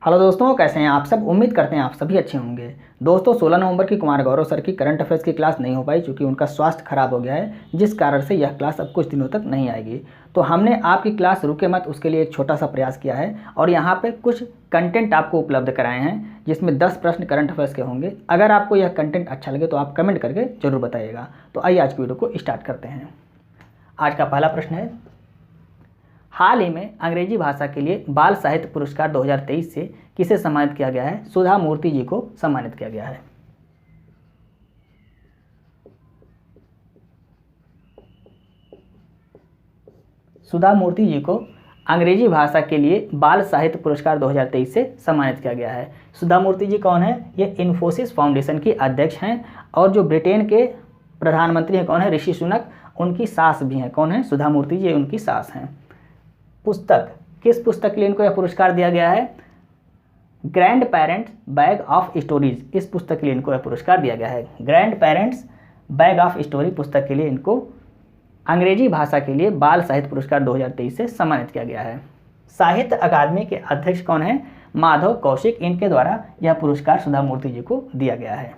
Hello दोस्तों, कैसे हैं आप सब। उम्मीद करते हैं आप सभी अच्छे होंगे। दोस्तों 16 नवंबर की कुमार गौरव सर की करंट अफेयर्स की क्लास नहीं हो पाई क्योंकि उनका स्वास्थ्य खराब हो गया है, जिस कारण से यह क्लास अब कुछ दिनों तक नहीं आएगी। तो हमने आपकी क्लास रुके मत उसके लिए एक छोटा सा प्रयास किया है और यहाँ पे कुछ कंटेंट आपको उपलब्ध कराए हैं, जिसमें 10 प्रश्न करंट अफेयर्स के होंगे। अगर आपको यह कंटेंट अच्छा लगे तो आप कमेंट करके जरूर बताइएगा। तो आइए आज की वीडियो को स्टार्ट करते हैं। आज का पहला प्रश्न है, हाल ही में अंग्रेजी भाषा के लिए बाल साहित्य पुरस्कार 2023 से किसे सम्मानित किया गया है। सुधा मूर्ति जी को सम्मानित किया गया है। सुधा मूर्ति जी को अंग्रेजी भाषा के लिए बाल साहित्य पुरस्कार 2023 से सम्मानित किया गया है। सुधा मूर्ति जी कौन है? ये इन्फोसिस फाउंडेशन की अध्यक्ष हैं और जो ब्रिटेन के प्रधानमंत्री हैं कौन है? ऋषि सुनक, उनकी सास भी हैं। कौन है? सुधा मूर्ति जी उनकी सास हैं। पुस्तक, किस पुस्तक के लिए इनको यह पुरस्कार दिया गया है? Grand parents bag of stories, इस पुस्तक के लिए इनको यह पुरस्कार दिया गया है। Grand parents bag of story पुस्तक के लिए इनको अंग्रेजी भाषा के लिए बाल साहित्य पुरस्कार 2023 से सम्मानित किया गया है। साहित्य अकादमी के अध्यक्ष कौन है? माधव कौशिक, इनके द्वारा यह पुरस्कार सुधा मूर्ति जी को दिया गया है।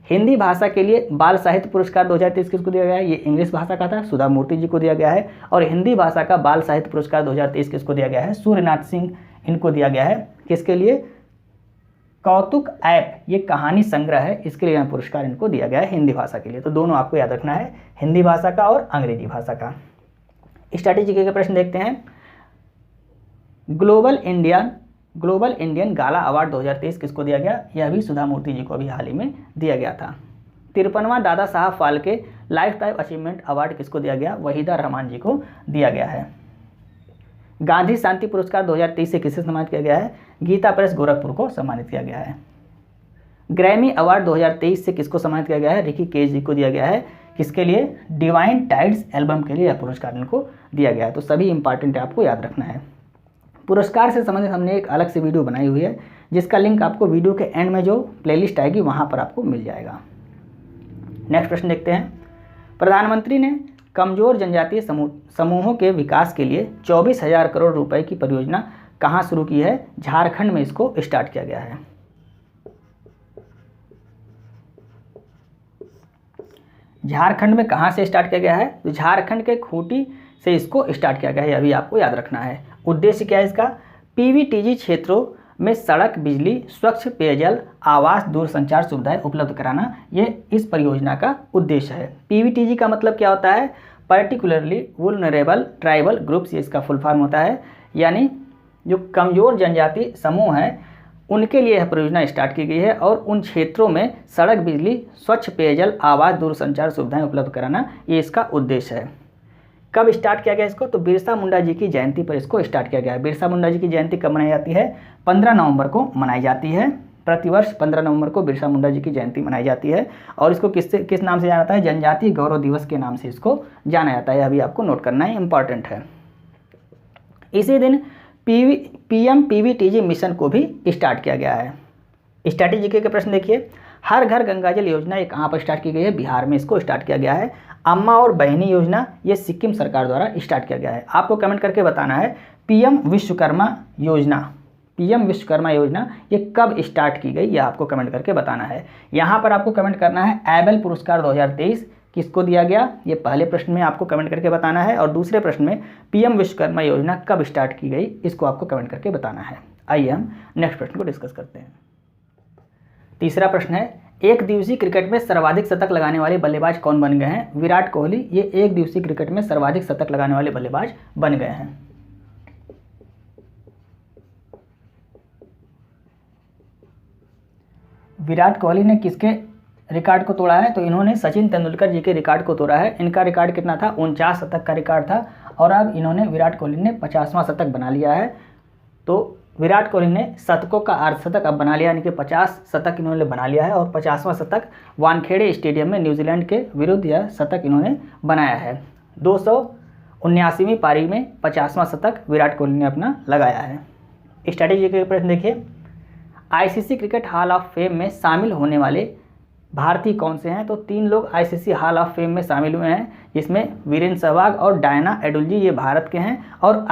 हिंदी भाषा के लिए बाल साहित्य पुरस्कार 2023 किसको दिया गया है? ये इंग्लिश भाषा का था, सुधा मूर्ति जी को दिया गया है। और हिंदी भाषा का बाल साहित्य पुरस्कार 2023 किसको दिया गया है? सूर्यनाथ सिंह, इनको दिया गया है। किसके लिए? कौतुक ऐप, ये कहानी संग्रह है, इसके लिए यह पुरस्कार इनको दिया गया है हिंदी भाषा के लिए। तो दोनों आपको याद रखना है, हिंदी भाषा का और अंग्रेजी भाषा का। स्टैटिस्टिक्स के प्रश्न देखते हैं। ग्लोबल इंडियन गाला अवार्ड 2023 किसको दिया गया? यह भी सुधा मूर्ति जी को अभी हाल ही में दिया गया था। 53वां Dada Saheb Phalke life time achievement award किसको दिया गया? वहीदा रहमान जी को दिया गया है। गांधी शांति पुरस्कार 2023 से किसे सम्मानित किया गया है? गीता प्रेस गोरखपुर को सम्मानित किया गया है। ग्रैमी अवार्ड 2023 से किसको सम्मानित किया गया है? रिकी केज जी को दिया गया है। किसके लिए? डिवाइन टाइड्स एल्बम के लिए यह पुरस्कार इनको दिया गया है। तो सभी इंपॉर्टेंट आपको याद रखना है। पुरस्कार से संबंधित हमने एक अलग से वीडियो बनाई हुई है, जिसका लिंक आपको वीडियो के एंड में जो प्लेलिस्ट आएगी वहां पर आपको मिल जाएगा। नेक्स्ट प्रश्न देखते हैं। प्रधानमंत्री ने कमजोर जनजातीय समूहों के विकास के लिए 24,000 करोड़ रुपए की परियोजना कहां शुरू की है? झारखंड में इसको स्टार्ट किया गया है। झारखंड में कहां से स्टार्ट किया गया है? तो झारखंड के खूंटी से इसको स्टार्ट किया गया है, अभी आपको याद रखना है। उद्देश्य क्या है इसका? पीवीटीजी क्षेत्रों में सड़क, बिजली, स्वच्छ पेयजल, आवास, दूरसंचार सुविधाएं उपलब्ध कराना, ये इस परियोजना का उद्देश्य है। पीवीटीजी का मतलब क्या होता है? पर्टिकुलरली वुल्नरेबल ट्राइबल ग्रुप्स, ये इसका फुल फॉर्म होता है। यानी जो कमजोर जनजाति समूह हैं उनके लिए यह परियोजना स्टार्ट की गई है और उन क्षेत्रों में सड़क, बिजली, स्वच्छ पेयजल, आवास, दूरसंचार सुविधाएं उपलब्ध कराना, ये इसका उद्देश्य है। कब स्टार्ट किया गया इसको? तो बिरसा मुंडा जी की जयंती पर इसको स्टार्ट किया गया है। बिरसा मुंडा जी की जयंती कब मनाई जाती है? 15 नवंबर को मनाई जाती है। प्रतिवर्ष 15 नवंबर को बिरसा मुंडा जी की जयंती मनाई जाती है और इसको किस नाम से जाना जाता है? जनजातीय गौरव दिवस के नाम से इसको जाना जाता है। अभी आपको नोट करना है, इंपॉर्टेंट है। इसी दिन पीएम पीवीटीजी मिशन को भी स्टार्ट किया गया है। स्ट्रैटेजी के प्रश्न देखिए। हर घर गंगाजल योजना ये कहाँ पर स्टार्ट की गई है? बिहार में इसको स्टार्ट किया गया है। अम्मा और बहनी योजना ये सिक्किम सरकार द्वारा स्टार्ट किया गया है। आपको कमेंट करके बताना है पीएम विश्वकर्मा योजना ये कब स्टार्ट की गई, ये आपको कमेंट करके बताना है। यहाँ पर आपको कमेंट करना है एबेल पुरस्कार 2023 किसको दिया गया, ये पहले प्रश्न में आपको कमेंट करके बताना है। और दूसरे प्रश्न में पीएम विश्वकर्मा योजना कब स्टार्ट की गई, इसको आपको कमेंट करके बताना है। आइए हम नेक्स्ट प्रश्न को डिस्कस करते हैं। तीसरा प्रश्न है, एक दिवसीय क्रिकेट में सर्वाधिक शतक लगाने वाले बल्लेबाज कौन बन गए हैं? विराट कोहली ये एक दिवसीय क्रिकेट में सर्वाधिक शतक लगाने वाले बल्लेबाज बन गए हैं। विराट कोहली ने किसके रिकॉर्ड को तोड़ा है? तो इन्होंने सचिन तेंदुलकर जी के रिकॉर्ड को तोड़ा है। इनका रिकॉर्ड कितना था? 49 शतक का रिकॉर्ड था और अब इन्होंने विराट कोहली ने 50वां शतक बना लिया है। तो विराट कोहली ने शतकों का अर्धशतक अब बना लिया, यानी कि 50 शतक इन्होंने बना लिया है और 50वां शतक वानखेड़े स्टेडियम में न्यूजीलैंड के विरुद्ध यह शतक इन्होंने बनाया है। 279वीं पारी में 50वां शतक विराट कोहली ने अपना लगाया है। स्ट्रैटेजी के प्रश्न देखिए। ICC cricket hall of fame में शामिल होने वाले भारतीय कौन से हैं? तो 3 लोग आईसीसी हॉल ऑफ फेम में शामिल हुए हैं, जिसमें वीरेंद्र सहवाग और डायना एडुल्जी ये भारत के हैं और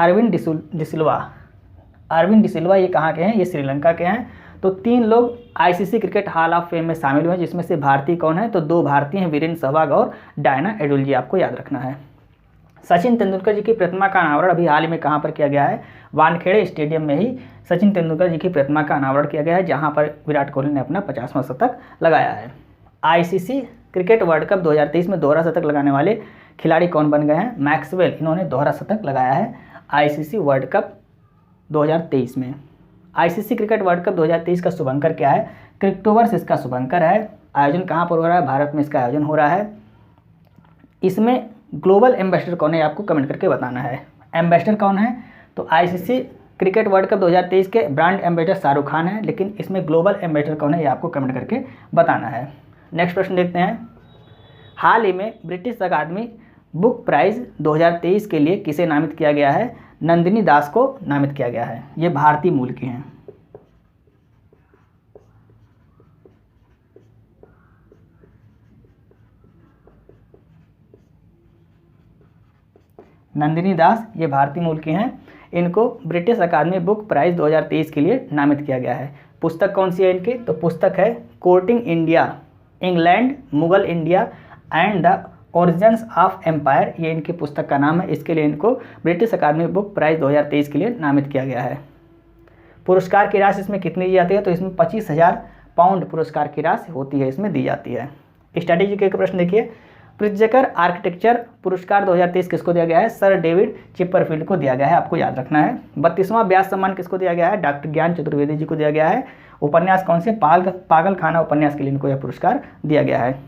अरविंद डिसिल्वा ये कहाँ के हैं, ये श्रीलंका के हैं। तो 3 लोग ICC cricket hall of fame में शामिल हुए हैं, जिसमें से भारतीय कौन है, तो 2 भारतीय हैं, वीरेंद्र सहवाग और डायना एडुलजी, आपको याद रखना है। सचिन तेंदुलकर जी की प्रतिमा का अनावरण अभी हाल ही में कहाँ पर किया गया है, वानखेड़े स्टेडियम में ही सचिन तेंदुलकर जी की प्रतिमा का अनावरण किया गया है, जहाँ पर विराट कोहली ने अपना 50वां शतक लगाया है। आईसीसी क्रिकेट वर्ल्ड कप 2023 में दोहरा शतक लगाने वाले खिलाड़ी कौन बन गए हैं, मैक्सवेल, इन्होंने दोहरा शतक लगाया है आईसीसी वर्ल्ड कप 2023 में। आईसीसी क्रिकेट वर्ल्ड कप 2023 का शुभंकर क्या है, क्रिप्टोवर्स इसका शुभंकर है। आयोजन कहाँ पर हो रहा है, भारत में इसका आयोजन हो रहा है। इसमें ग्लोबल एम्बेसडर कौन है, आपको कमेंट करके बताना है। एम्बेसडर कौन है, तो आईसीसी क्रिकेट वर्ल्ड कप 2023 के ब्रांड एम्बेसडर शाहरुख खान है, लेकिन इसमें ग्लोबल एम्बेसडर कौन है, ये आपको कमेंट करके बताना है। नेक्स्ट प्रश्न देखते हैं। हाल ही में ब्रिटिश अकादमी बुक प्राइज़ 2023 के लिए किसे नामित किया गया है, नंदिनी दास को नामित किया गया है। ये भारतीय मूल की हैं। नंदिनी दास ये भारतीय मूल की हैं। इनको ब्रिटिश अकादमी बुक प्राइज़ 2023 के लिए नामित किया गया है। पुस्तक कौन सी है इनकी, तो पुस्तक है courting India, England, Mughal India and the origins of empire, ये इनकी पुस्तक का नाम है। इसके लिए इनको ब्रिटिश अकादमी बुक प्राइज़ 2023 के लिए नामित किया गया है। पुरस्कार की राशि इसमें कितनी दी जाती है, तो इसमें 25,000 पाउंड पुरस्कार की राशि होती है, इसमें दी जाती है। स्ट्रैटेजी के प्रश्न देखिए। प्रित्जकर आर्किटेक्चर पुरस्कार 2023 किसको दिया गया है, सर डेविड चिपरफील्ड को दिया गया है, आपको याद रखना है। 32वां व्यास सम्मान किसको दिया गया है, डॉक्टर ज्ञान चतुर्वेदी जी को दिया गया है। उपन्यास कौन से, पागल खाना उपन्यास के लिए इनको यह पुरस्कार दिया गया है।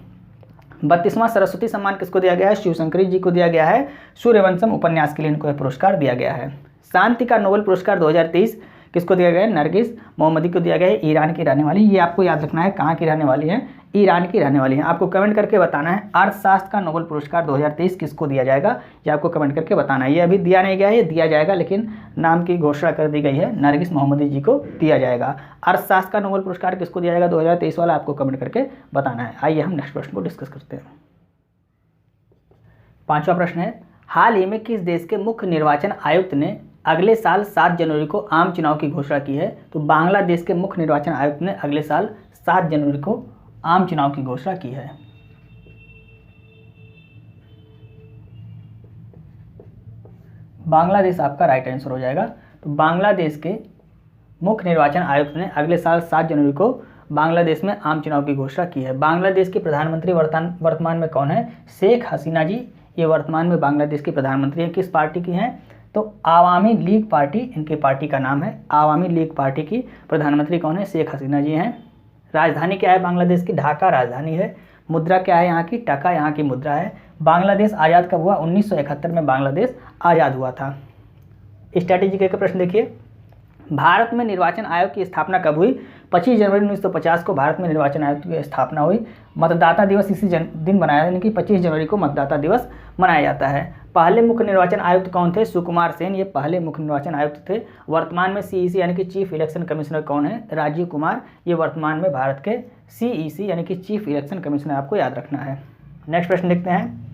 32वां सरस्वती सम्मान किसको दिया गया है, शिवशंकरी जी को दिया गया है। सूर्यवंशम उपन्यास के लिए इनको यह पुरस्कार दिया गया है। शांति का नोबेल पुरस्कार 2023 किसको दिया गया है, नरगिस मोहम्मदी को दिया गया है, ईरान की रहने वाली। ये आपको याद रखना है, कहाँ की रहने वाली है, ईरान की रहने वाली हैं। आपको कमेंट करके बताना है अर्थशास्त्र का नोबेल पुरस्कार 2023 किसको दिया जाएगा, ये आपको कमेंट करके बताना है। ये अभी दिया नहीं गया है, ये दिया जाएगा, लेकिन नाम की घोषणा कर दी गई है, नरगिस मोहम्मदी जी को दिया जाएगा। अर्थशास्त्र का नोबेल पुरस्कार किसको दिया जाएगा 2023 वाला, आपको कमेंट करके बताना है। आइए हम नेक्स्ट प्रश्न को डिस्कस करते हैं। 5वां प्रश्न है, हाल ही में किस देश के मुख्य निर्वाचन आयुक्त ने अगले साल 7 जनवरी को आम चुनाव की घोषणा की है, तो बांग्लादेश के मुख्य निर्वाचन आयुक्त ने अगले साल 7 जनवरी को आम चुनाव की घोषणा की है। बांग्लादेश आपका राइट आंसर हो जाएगा। तो बांग्लादेश के मुख्य निर्वाचन आयुक्त ने अगले साल 7 जनवरी को बांग्लादेश में आम चुनाव की घोषणा की है। बांग्लादेश के प्रधानमंत्री वर्तमान में कौन है, शेख हसीना जी, ये वर्तमान में बांग्लादेश के प्रधानमंत्री हैं। किस पार्टी की हैं, तो आवामी लीग पार्टी इनकी पार्टी का नाम है। आवामी लीग पार्टी की प्रधानमंत्री कौन है, शेख हसीना जी हैं। राजधानी क्या है बांग्लादेश की, ढाका राजधानी है। मुद्रा क्या है यहाँ की, टका यहाँ की मुद्रा है। बांग्लादेश आज़ाद कब हुआ, 1971 में बांग्लादेश आज़ाद हुआ था। स्ट्रैटेजी के प्रश्न देखिए। भारत में निर्वाचन आयोग की स्थापना कब हुई, 25 जनवरी 1950 को भारत में निर्वाचन आयोग की स्थापना हुई। मतदाता दिवस इसी दिन मनाया, यानी कि 25 जनवरी को मतदाता दिवस मनाया जाता है। पहले मुख्य निर्वाचन आयुक्त कौन थे, सुकुमार सेन, ये पहले मुख्य निर्वाचन आयुक्त थे। वर्तमान में सीईसी यानी कि चीफ इलेक्शन कमिश्नर कौन है, राजीव कुमार, ये वर्तमान में भारत के सीईसी यानी कि चीफ इलेक्शन कमिश्नर, आपको याद रखना है। नेक्स्ट प्रश्न देखते हैं।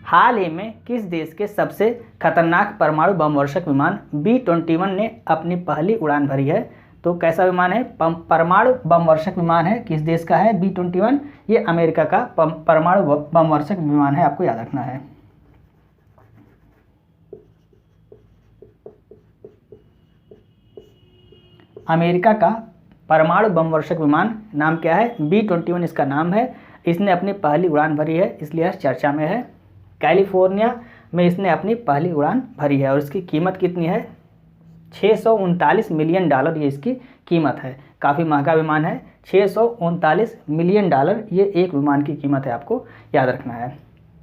हाल ही में किस देश के सबसे खतरनाक परमाणु बम वर्षक विमान B-21 ने अपनी पहली उड़ान भरी है, तो कैसा विमान है, परमाणु बम वर्षक विमान है। किस देश का है B-21, ये अमेरिका का परमाणु बम वर्षक विमान है, आपको याद रखना है। अमेरिका का परमाणु बम वर्षक विमान नाम क्या है, B-21 इसका नाम है। इसने अपनी पहली उड़ान भरी है, इसलिए चर्चा में है। कैलिफोर्निया में इसने अपनी पहली उड़ान भरी है और इसकी कीमत कितनी है, $639 मिलियन, ये इसकी कीमत है। काफ़ी महंगा विमान है, $639 मिलियन ये एक विमान की कीमत है, आपको याद रखना है।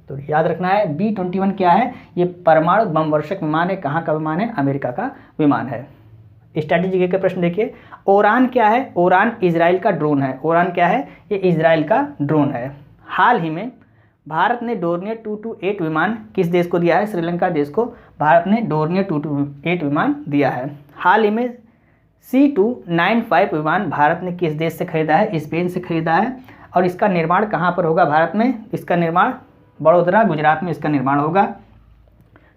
तो याद रखना है B-21 क्या है, ये परमाणु बम वर्षक विमान है। कहाँ का विमान है, अमेरिका का विमान है। स्ट्रैटेजी के प्रश्न देखिए। ओरान क्या है, ओरान इजराइल का ड्रोन है। ओरान क्या है, ये इजराइल का ड्रोन है। हाल ही में भारत ने डोर्नियर 228 विमान किस देश को दिया है, श्रीलंका देश को भारत ने डोर्नियर 228 विमान दिया है। हाल ही में C295 विमान भारत ने किस देश से खरीदा है, स्पेन से खरीदा है। और इसका निर्माण कहाँ पर होगा भारत में, इसका निर्माण बड़ोदरा गुजरात में इसका निर्माण होगा।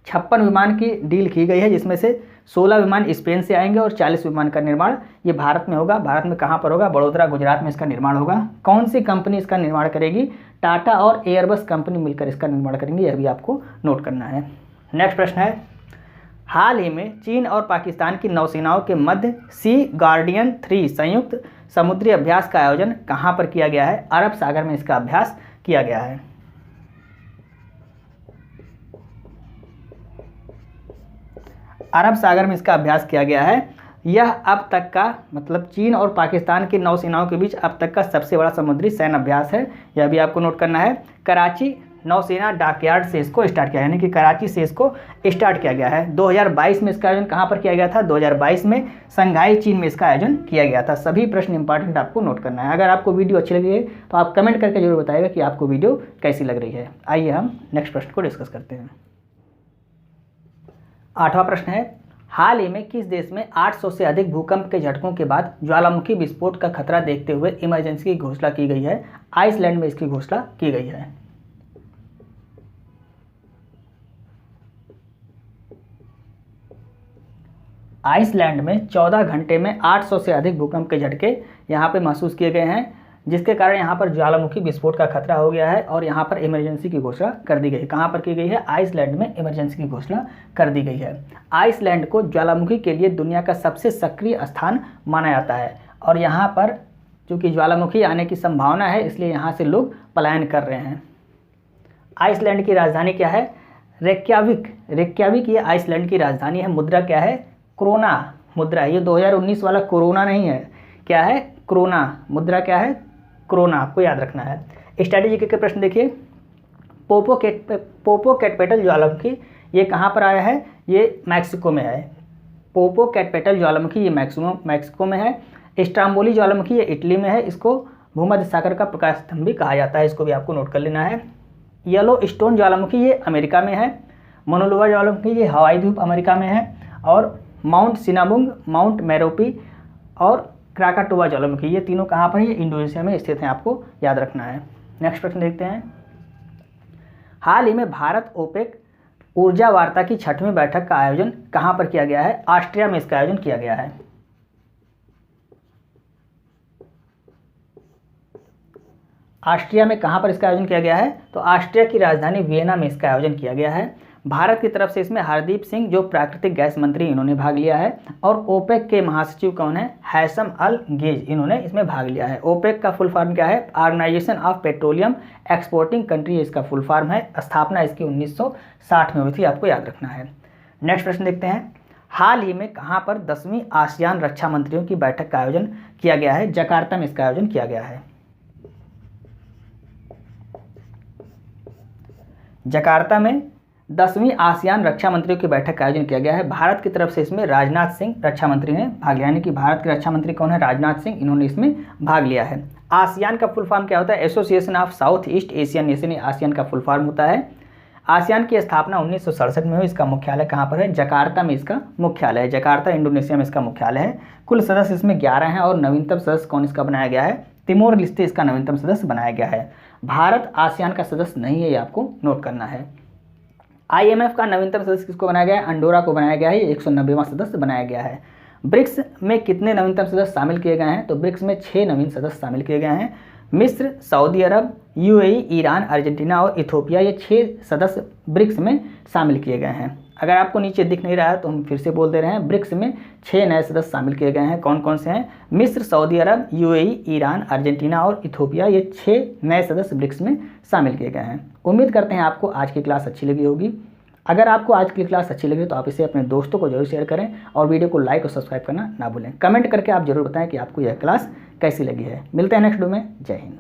56 विमान की डील की गई है, जिसमें से 16 विमान स्पेन से आएंगे और 40 विमान का निर्माण ये भारत में होगा। भारत में कहाँ पर होगा? बड़ोदरा गुजरात में इसका निर्माण होगा। कौन सी कंपनी इसका निर्माण करेगी? टाटा और एयरबस कंपनी मिलकर इसका निर्माण करेंगे, यह भी आपको नोट करना है। नेक्स्ट प्रश्न है, हाल ही में चीन और पाकिस्तान की नौसेनाओं के मध्य सी गार्डियन 3 संयुक्त समुद्री अभ्यास का आयोजन कहाँ पर किया गया है? अरब सागर में इसका अभ्यास किया गया है। अरब सागर में इसका अभ्यास किया गया है। यह अब तक का मतलब चीन और पाकिस्तान की नौसेनाओं के बीच अब तक का सबसे बड़ा समुद्री सैन्य अभ्यास है, यह भी आपको नोट करना है। कराची नौसेना डॉकयार्ड से इसको स्टार्ट किया, यानी कि कराची से इसको स्टार्ट किया गया है। 2022 में इसका आयोजन कहाँ पर किया गया था? 2022 में संघाई चीन में इसका आयोजन किया गया था। सभी प्रश्न इंपॉर्टेंट आपको नोट करना है। अगर आपको वीडियो अच्छी लगी है तो आप कमेंट करके जरूर बताइएगा कि आपको वीडियो कैसी लग रही है। आइए हम नेक्स्ट प्रश्न को डिस्कस करते हैं। 8वां प्रश्न है, हाल ही में किस देश में 800 से अधिक भूकंप के झटकों के बाद ज्वालामुखी विस्फोट का खतरा देखते हुए इमरजेंसी की घोषणा की गई है? आइसलैंड में इसकी घोषणा की गई है। आइसलैंड में 14 घंटे में 800 से अधिक भूकंप के झटके यहाँ पे महसूस किए गए हैं, जिसके कारण यहाँ पर ज्वालामुखी विस्फोट का खतरा हो गया है और यहाँ पर इमरजेंसी की घोषणा कर दी गई है। कहाँ पर की गई है? आइसलैंड में इमरजेंसी की घोषणा कर दी गई है। आइसलैंड को ज्वालामुखी के लिए दुनिया का सबसे सक्रिय स्थान माना जाता है और यहाँ पर चूँकि ज्वालामुखी आने की संभावना है, इसलिए यहाँ से लोग पलायन कर रहे हैं। आइसलैंड की राजधानी क्या है? रेक्याविक। रेक्याविक ये आइसलैंड की राजधानी है। मुद्रा क्या है? क्रोना मुद्रा। ये 2019 वाला कोरोना नहीं है, क्या है? क्रोना। मुद्रा क्या है? क्रोना, आपको याद रखना है। स्ट्रैटेजी के प्रश्न देखिए। पोपोकेटपेटल ज्वालामुखी ये कहाँ पर आया है? ये मैक्सिको में है। पोपोकेटपेटल ज्वालामुखी ये मैक्सिको में है। स्ट्राम्बोली ज्वालामुखी ये इटली में है। इसको भूमध्य सागर का प्रकाश स्तंभ भी कहा जाता है, इसको भी आपको नोट कर लेना है। येलो स्टोन ज्वालामुखी ये अमेरिका में है। मोनोलोवा ज्वालामुखी ये हवाई द्वीप अमेरिका में है। और माउंट सिनामुंग, माउंट मेरोपी और क्राकाटोआ ज्वालामुखी ये तीनों कहाँ पर है? इंडोनेशिया में स्थित हैं, आपको याद रखना है। नेक्स्ट प्रश्न देखते हैं। हाल ही में भारत ओपेक ऊर्जा वार्ता की 6वीं बैठक का आयोजन कहाँ पर किया गया है? ऑस्ट्रिया में इसका आयोजन किया गया है। ऑस्ट्रिया में कहाँ पर इसका आयोजन किया गया है? तो ऑस्ट्रिया की राजधानी वियना में इसका आयोजन किया गया है। भारत की तरफ से इसमें हरदीप सिंह जो प्राकृतिक गैस मंत्री, इन्होंने भाग लिया है। और ओपेक के महासचिव कौन है? हैसम अल गेज, इन्होंने इसमें भाग लिया है। ओपेक का फुल फॉर्म क्या है? Organisation of petroleum exporting country इसका फुल फॉर्म है। स्थापना इसकी 1960 में हुई थी, आपको याद रखना है। नेक्स्ट प्रश्न देखते हैं। हाल ही में कहाँ पर 10वीं आसियान रक्षा मंत्रियों की बैठक का आयोजन किया गया है? जकार्ता में इसका आयोजन किया गया है। जकार्ता में 10वीं आसियान रक्षा मंत्रियों की बैठक का आयोजन किया गया है। भारत की तरफ से इसमें राजनाथ सिंह रक्षा मंत्री ने भाग लिया, यानी कि भारत के रक्षा मंत्री कौन है? राजनाथ सिंह, इन्होंने इसमें भाग लिया है। आसियान का फुल फॉर्म क्या होता है? Association of south east Asian nation, ASEAN का फुल फॉर्म होता है। आसियान की स्थापना 1967 में हुई। इसका मुख्यालय कहाँ पर है? जकार्ता में इसका मुख्यालय है। जकार्ता इंडोनेशिया में इसका मुख्यालय है। कुल सदस्य इसमें 11 हैं और नवीनतम सदस्य कौन इसका बनाया गया है? तिमोर लिस्ते इसका नवीनतम सदस्य बनाया गया है। भारत आसियान का सदस्य नहीं है, ये आपको नोट करना है। IMF का नवीनतम सदस्य किसको बनाया गया है? अंडोरा को बनाया गया है, ये 190वां सदस्य बनाया गया है। ब्रिक्स में कितने नवीनतम सदस्य शामिल किए गए हैं? तो ब्रिक्स में 6 नवीन सदस्य शामिल किए गए हैं। मिस्र, सऊदी अरब, UAE, ईरान, अर्जेंटीना और इथोपिया, ये 6 सदस्य ब्रिक्स में शामिल किए गए हैं। अगर आपको नीचे दिख नहीं रहा है तो हम फिर से बोल दे रहे हैं। ब्रिक्स में 6 नए सदस्य शामिल किए गए हैं। कौन कौन से हैं? मिस्र, सऊदी अरब, UAE, ईरान, अर्जेंटीना और इथोपिया, ये 6 नए सदस्य ब्रिक्स में शामिल किए गए हैं। उम्मीद करते हैं आपको आज की क्लास अच्छी लगी होगी। अगर आपको आज की क्लास अच्छी लगी तो आप इसे अपने दोस्तों को जरूर शेयर करें और वीडियो को लाइक और सब्सक्राइब करना ना भूलें। कमेंट करके आप जरूर बताएं कि आपको यह क्लास कैसी लगी है। मिलते हैं नेक्स्ट वीडियो में। जय हिंद।